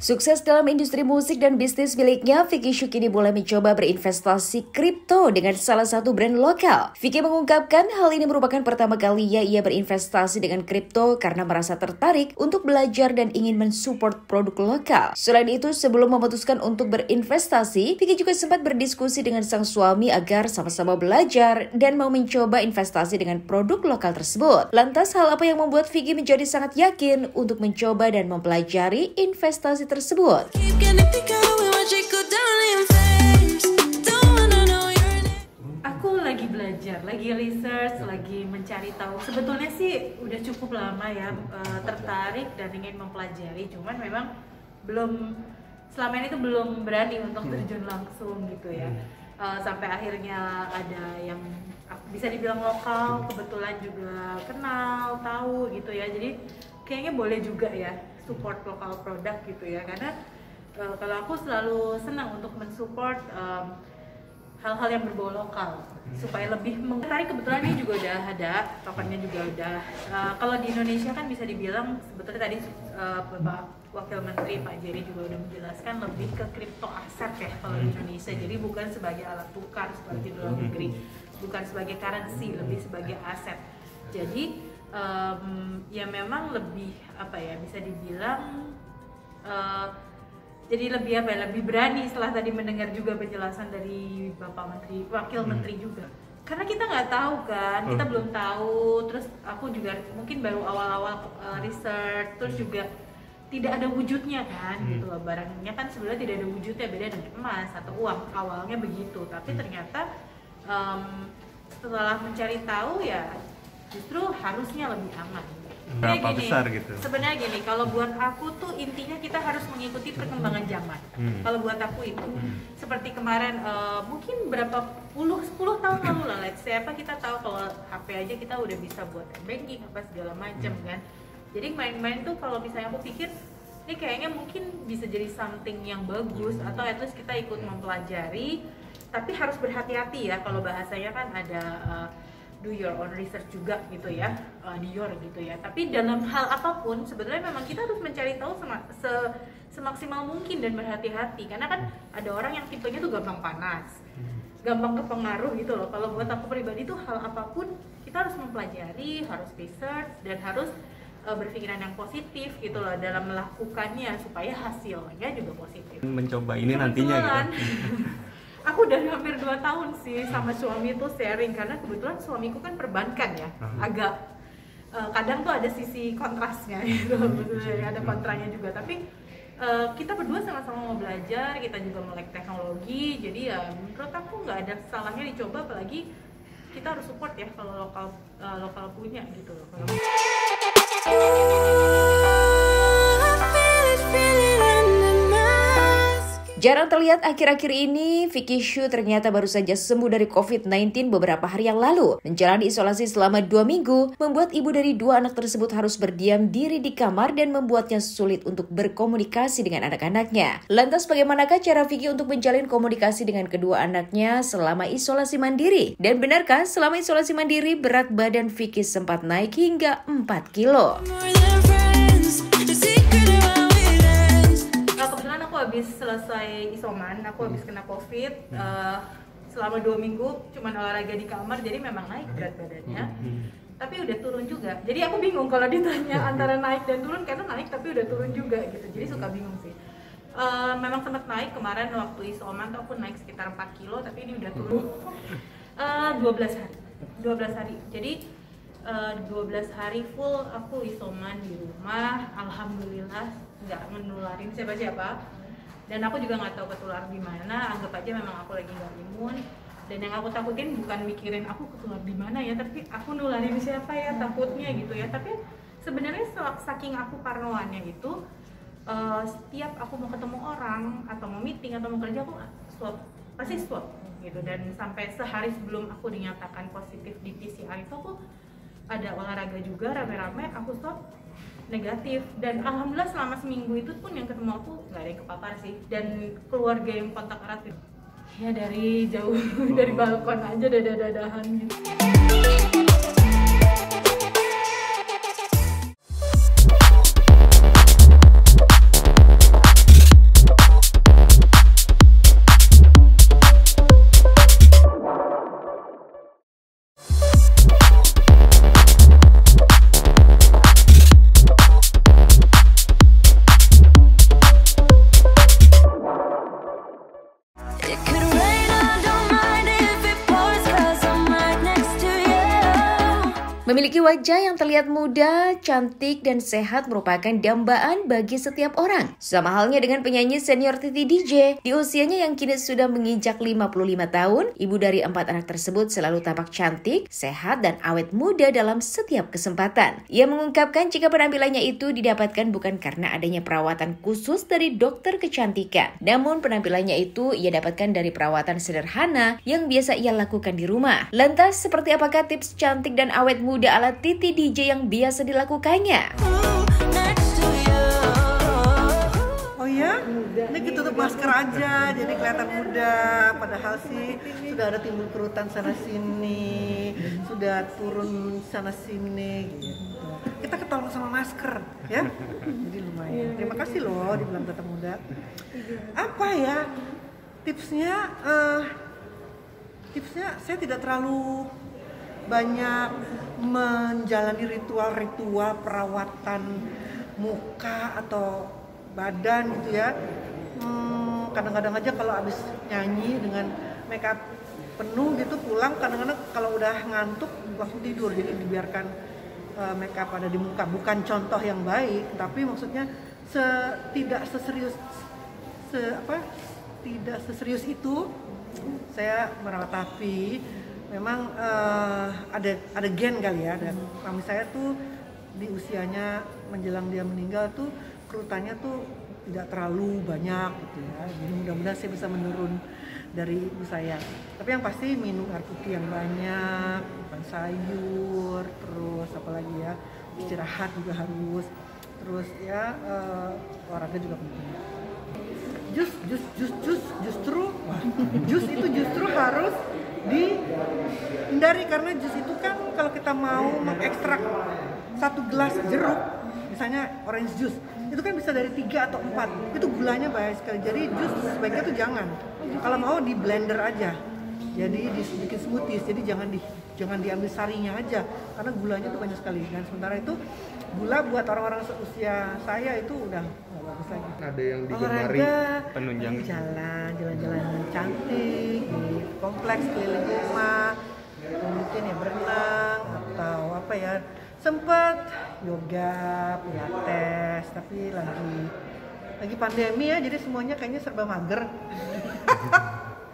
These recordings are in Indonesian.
Sukses dalam industri musik dan bisnis miliknya, Vicky Shu kini mulai mencoba berinvestasi kripto dengan salah satu brand lokal. Vicky mengungkapkan hal ini merupakan pertama kalinya ia berinvestasi dengan kripto karena merasa tertarik untuk belajar dan ingin mensupport produk lokal. Selain itu, sebelum memutuskan untuk berinvestasi, Vicky juga sempat berdiskusi dengan sang suami agar sama-sama belajar dan mau mencoba investasi dengan produk lokal tersebut. Lantas, hal apa yang membuat Vicky menjadi sangat yakin untuk mencoba dan mempelajari investasi tersebut? Aku lagi belajar, lagi research, lagi mencari tahu. Sebetulnya sih udah cukup lama ya tertarik dan ingin mempelajari, cuman memang selama ini tuh belum berani untuk terjun langsung gitu ya. Sampai akhirnya ada yang bisa dibilang lokal, kebetulan juga kenal, tahu gitu ya. Jadi kayaknya boleh juga ya support lokal produk gitu ya, karena kalau aku selalu senang untuk mensupport hal-hal yang berbau lokal supaya lebih menarik. Kebetulan ini juga udah ada, tokennya juga udah. Kalau di Indonesia kan bisa dibilang sebetulnya tadi Bapak Wakil Menteri Pak Jerry juga udah menjelaskan lebih ke kripto aset ya kalau di Indonesia. Jadi bukan sebagai alat tukar seperti di luar negeri, bukan sebagai currency, lebih sebagai aset. Jadi ya memang lebih bisa dibilang jadi lebih berani setelah tadi mendengar juga penjelasan dari Bapak Menteri, Wakil Menteri juga. Karena kita nggak tahu kan, kita belum tahu. Terus aku juga mungkin baru awal-awal research, terus juga tidak ada wujudnya kan, gitu loh. Barangnya kan sebenarnya tidak ada wujudnya, beda dengan emas atau uang. Awalnya begitu, tapi ternyata setelah mencari tahu ya justru harusnya lebih aman. Berapa besar gitu? Sebenarnya gini, kalau buat aku tuh intinya kita harus mengikuti perkembangan zaman. Kalau buat aku itu, seperti kemarin mungkin 10 tahun lalu lah, let's say kita tahu kalau HP aja kita udah bisa buat banking apa segala macam kan. Jadi main-main tuh kalau misalnya aku pikir ini kayaknya mungkin bisa jadi something yang bagus, atau at least kita ikut mempelajari, tapi harus berhati-hati ya. Kalau bahasanya kan ada do your own research juga gitu ya, gitu ya. Tapi dalam hal apapun sebenarnya memang kita harus mencari tahu semaksimal mungkin dan berhati-hati, karena kan ada orang yang tipenya tuh gampang panas, gampang kepengaruh gitu loh. Kalau buat aku pribadi tuh hal apapun kita harus mempelajari, harus research, dan harus berpikiran yang positif gitu loh dalam melakukannya supaya hasilnya juga positif. Mencoba ini nantinya gitu. Aku udah hampir 2 tahun sih sama suami tuh sharing, karena kebetulan suamiku kan perbankan ya, agak kadang tuh ada sisi kontrasnya gitu, ada kontranya juga. Tapi kita berdua sama-sama mau belajar, kita juga melek teknologi, jadi ya menurut aku nggak ada salahnya dicoba, apalagi kita harus support ya kalau lokal punya gitu loh. Jarang terlihat akhir-akhir ini, Vicky Shu ternyata baru saja sembuh dari COVID-19 beberapa hari yang lalu. Menjalani isolasi selama 2 minggu, membuat ibu dari 2 anak tersebut harus berdiam diri di kamar dan membuatnya sulit untuk berkomunikasi dengan anak-anaknya. Lantas bagaimanakah cara Vicky untuk menjalin komunikasi dengan kedua anaknya selama isolasi mandiri? Dan benarkah selama isolasi mandiri berat badan Vicky sempat naik hingga 4 kilo? Habis selesai isoman, aku habis kena COVID, selama 2 minggu cuman olahraga di kamar, jadi memang naik berat badannya, tapi udah turun juga. Jadi aku bingung kalau ditanya antara naik dan turun, karena naik tapi udah turun juga gitu, jadi suka bingung sih. Memang sempat naik kemarin waktu isoman tuh aku naik sekitar 4 kilo, tapi ini udah turun 12 hari. Jadi 12 hari full aku isoman di rumah, alhamdulillah nggak menularin siapa-siapa. Dan aku juga nggak tahu ketular di mana, anggap aja memang aku lagi nggak imun. Dan yang aku takutin bukan mikirin aku ketular di mana ya, tapi aku nularin siapa ya, takutnya gitu ya. Tapi sebenarnya saking aku parnoannya itu, setiap aku mau ketemu orang atau mau meeting atau mau kerja, aku pasti swab gitu. Dan sampai sehari sebelum aku dinyatakan positif di PCR itu, aku ada olahraga juga rame-rame, aku swab negatif. Dan alhamdulillah selama seminggu itu pun yang ketemu aku nggak ada yang kepapar sih, dan keluarga yang kontak erat gitu ya dari jauh dari balkon aja dadah-dadahan gitu. Memiliki wajah yang terlihat muda, cantik, dan sehat merupakan dambaan bagi setiap orang. Sama halnya dengan penyanyi senior Titi DJ, di usianya yang kini sudah menginjak 55 tahun, ibu dari 4 anak tersebut selalu tampak cantik, sehat, dan awet muda dalam setiap kesempatan. Ia mengungkapkan jika penampilannya itu didapatkan bukan karena adanya perawatan khusus dari dokter kecantikan, namun penampilannya itu ia dapatkan dari perawatan sederhana yang biasa ia lakukan di rumah. Lantas, seperti apakah tips cantik dan awet muda ala Titi DJ yang biasa dilakukannya? Oh ya? Ini kita tutup masker aja, jadi kelihatan muda. Padahal sih sudah ada timbul kerutan sana sini, sudah turun sana sini gitu. Kita ketolong sama masker, ya? Jadi lumayan. Terima kasih loh dibilang tetap muda. Apa ya tipsnya? Tipsnya saya tidak terlalu banyak menjalani ritual-ritual perawatan muka atau badan gitu ya. Kadang-kadang aja kalau habis nyanyi dengan make up penuh gitu pulang, kadang-kadang kalau udah ngantuk langsung tidur, jadi dibiarkan make up ada di muka. Bukan contoh yang baik, tapi maksudnya tidak seserius itu saya merawat. Tapi memang ada gen kali ya, ada mami saya tuh di usianya menjelang dia meninggal tuh kerutannya tuh tidak terlalu banyak gitu ya, jadi mudah-mudahan saya bisa menurun dari ibu saya. Tapi yang pasti minum air putih yang banyak, makan sayur, terus apalagi ya, istirahat juga harus, terus ya olahraga juga penting. Jus itu justru harus dihindari, karena jus itu kan kalau kita mau mengekstrak 1 gelas jeruk, misalnya orange juice, itu kan bisa dari 3 atau 4, itu gulanya banyak sekali. Jadi jus sebaiknya tuh jangan, kalau mau di blender aja, jadi dibikin smoothies, jadi jangan diambil sarinya aja, karena gulanya tuh banyak sekali. Dan sementara itu gula buat orang-orang seusia saya itu udah nggak bagus lagi. Ada yang digemari penunjang jalan-jalan cantik di kompleks keliling rumah, mungkin ya berenang atau apa ya, sempet yoga, pilates, tapi lagi pandemi ya, jadi semuanya kayaknya serba mager.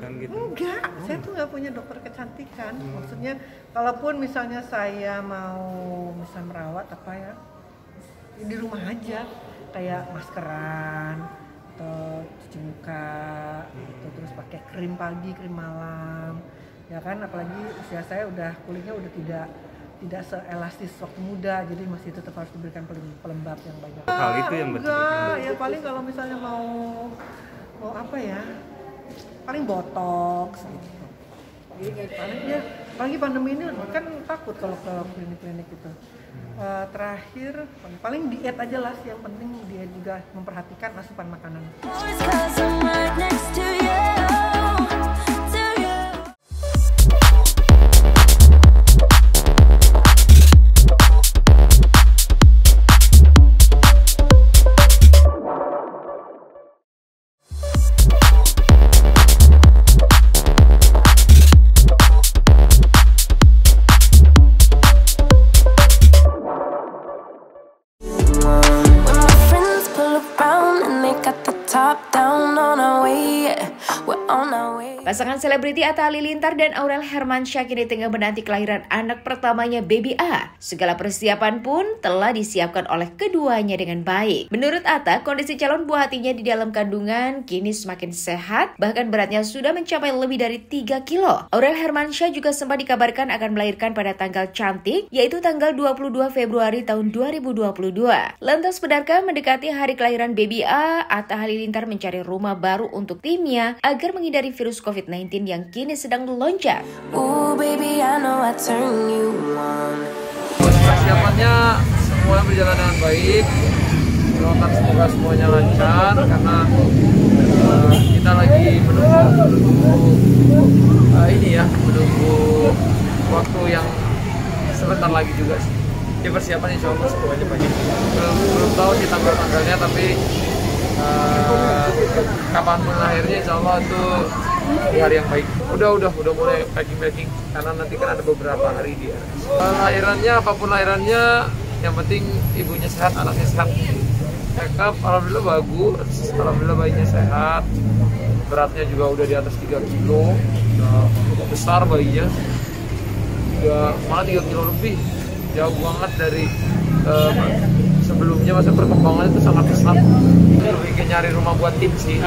Gitu. Enggak, saya tuh nggak punya dokter kecantikan. Maksudnya, kalaupun misalnya saya mau merawat apa ya, di rumah aja, kayak maskeran atau cuci muka, gitu. Terus pakai krim pagi, krim malam, ya kan. Apalagi usia saya kulitnya udah tidak seelastis waktu muda, jadi masih tetap harus diberikan pelembab yang banyak. Hal itu yang betul. Ya paling kalau misalnya mau apa ya, paling botox gitu. Paling ya, apalagi pandemi ini kan takut kalau ke klinik-klinik itu. Terakhir paling diet aja lah, yang penting diet juga memperhatikan asupan makanan. Pasangan selebriti Atta Halilintar dan Aurel Hermansyah kini tengah menanti kelahiran anak pertamanya Baby A. Segala persiapan pun telah disiapkan oleh keduanya dengan baik. Menurut Atta, kondisi calon buah hatinya di dalam kandungan kini semakin sehat, bahkan beratnya sudah mencapai lebih dari 3 kilo. Aurel Hermansyah juga sempat dikabarkan akan melahirkan pada tanggal cantik, yaitu tanggal 22 Februari tahun 2022. Lantas benarkah mendekati hari kelahiran Baby A, Atta Halilintar mencari rumah baru untuk timnya agar menghindari virus COVID-19 yang kini sedang melonjak. Persiapannya semua berjalan dengan baik. Doakan semoga semuanya lancar, karena kita lagi menunggu waktu yang sebentar lagi juga sih. Ya persiapan insya Allah semuanya banyak. Belum tahu sih tanggalnya, tapi kapanpun lahirnya insya Allah itu di hari yang baik. Udah mulai packing karena nanti kan ada beberapa hari dia. Lahirannya apapun lahirannya, yang penting ibunya sehat, anaknya sehat. Check up, alhamdulillah bagus, alhamdulillah bayinya sehat. Beratnya juga udah di atas 3 kilo, udah besar bayinya, malah 3 kilo lebih, jauh banget dari sebelumnya. Masa perkembangannya itu sangat pesat. Lebih ke nyari rumah buat tim sih.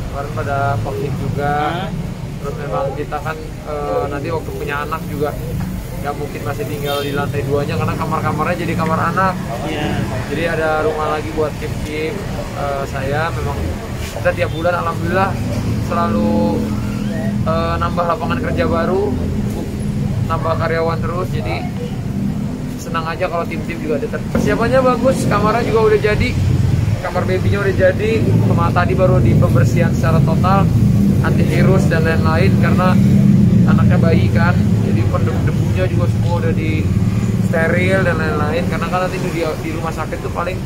Kemarin pada vaksin juga. Terus memang kita kan nanti waktu punya anak juga nggak mungkin masih tinggal di lantai 2-nya karena kamar-kamarnya jadi kamar anak. Jadi ada rumah lagi buat tim saya. Memang kita tiap bulan alhamdulillah selalu nambah lapangan kerja baru, nambah karyawan terus. Jadi senang aja kalau tim-tim juga ada. Persiapannya bagus, kamarnya juga udah jadi, kamar babynya udah jadi. Tadi baru di pembersihan secara total, antivirus dan lain-lain karena anaknya bayi kan, jadi debunya juga semua udah di steril dan lain-lain. Karena kan nanti di rumah sakit tuh paling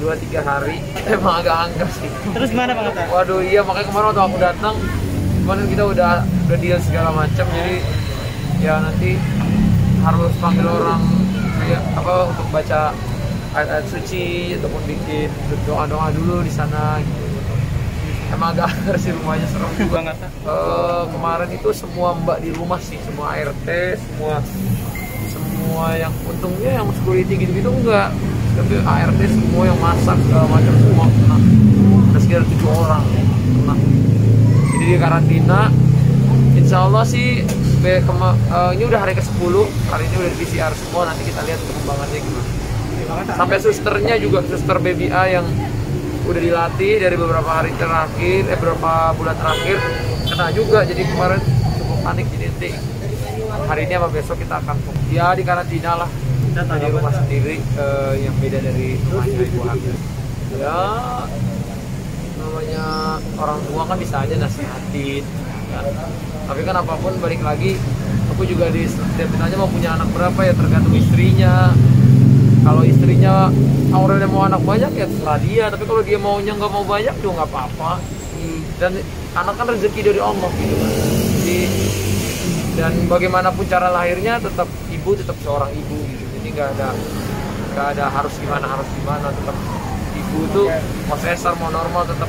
2-3 hari. Emang agak angker sih. Terus gimana Bang Atta? Waduh iya, makanya kemarin waktu aku datang, kemarin kita udah deal segala macam. Jadi ya nanti harus panggil orang ya, untuk baca ayat suci ataupun bikin doa-doa dulu di sana gitu. Emang agak angker sih, rumahnya serem juga. Kemarin itu semua mbak di rumah sih, semua ART, semua yang untungnya yang security gitu-gitu enggak. Tapi ART semua yang masak segala macam semua kena. Ada sekitar 7 orang kena. Jadi di karantina. Insya Allah sih ini udah hari ke-10, hari ini udah di PCR semua, nanti kita lihat perkembangannya gimana. Sampai susternya juga, suster BBA yang udah dilatih dari beberapa hari terakhir, beberapa bulan terakhir kena juga. Jadi kemarin cukup panik, jadi nanti hari ini sama besok kita akan ya di karantina lah, di rumah sendiri yang beda dari rumahnya ibu hamil. Ya namanya orang tua kan bisa aja nasihatin ya. Tapi kan apapun balik lagi, aku juga ditanya mau punya anak berapa ya tergantung istrinya. Kalau istrinya Aurelnya mau anak banyak ya terserah dia, tapi kalau dia maunya nggak mau banyak juga nggak apa-apa. Dan anak kan rezeki dari Allah gitu kan. Jadi, dan bagaimanapun cara lahirnya tetap ibu tetap seorang ibu gitu. Jadi nggak ada harus gimana tetap ibu tuh mau sesar mau normal tetap.